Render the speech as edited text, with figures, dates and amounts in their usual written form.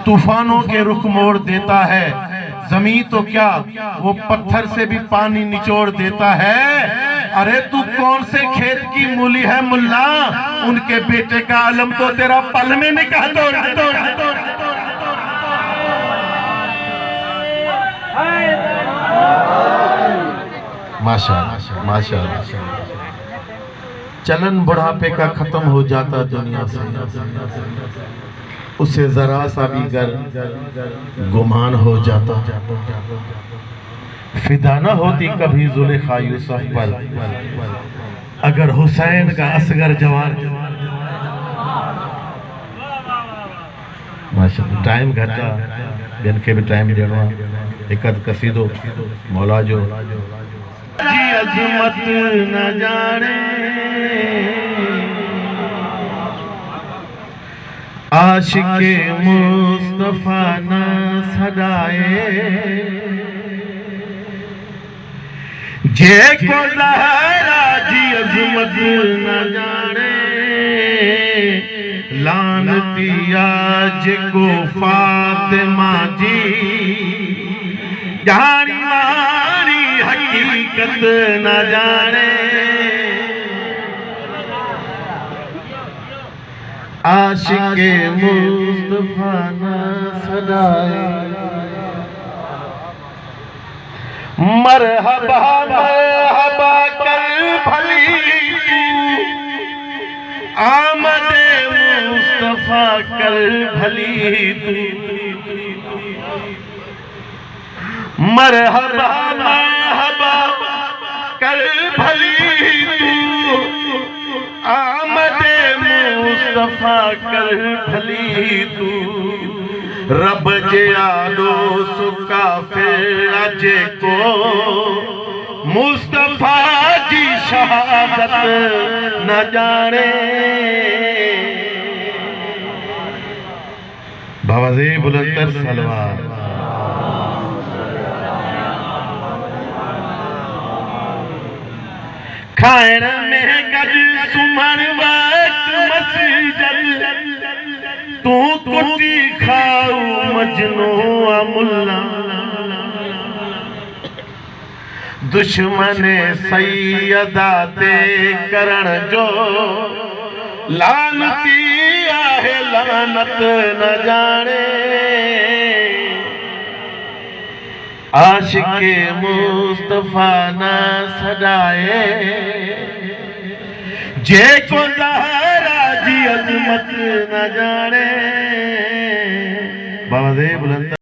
तूफानों के रुख मोड़ देता है। जमीन तो क्या वो पत्थर से भी पानी निचोड़ देता है। अरे तू कौन से खेत की मूली है मुल्ला, उनके बेटे का आलम तो तेरा पल में निकाह तोड़। माशाअल्लाह माशाअल्लाह। चलन बुढ़ापे का खत्म हो जाता दुनिया से, उसे जरा सा भी गर गुमान हो जाता। फिदा न होती कभी जुलेखा यूसुफ पर, अगर हुसैन का असगर जवान। माशाअल्लाह। टाइम घटा बिन के भी टाइम देना एक कसीदो मौला जो जी अजमत न जाने, आशिके मुस्तफा न सदाए, जे को ज़हरा जी अजमत न जाने, लानतिया जे को फातिमा जी जानी मारी हकीकत न जाने। आशिके मुस्तफा न सदाए, मरहबा मरहबा कर भली आमदे मुस्तफा कर भली तू। मरहबा मरहबा कर भली तू, आमदे मुस्तफा कर भली तू। रब जे आलो सुका फिर अजे को, मुस्तफा जी शहादत न जाने। बाबाजे बुलंदर सलवार। खाइण में गज सुमण वक्त मस्जिद, तू कुटी खाऊ मजनू मुल्ला। दुश्मन सैयदा ते करण जो, लानती आहे लानत न जाने। आशिके मुस्तफा न सदाए, जे को ज़हरा जी अजमत न जाने। बाबा दे बुलंद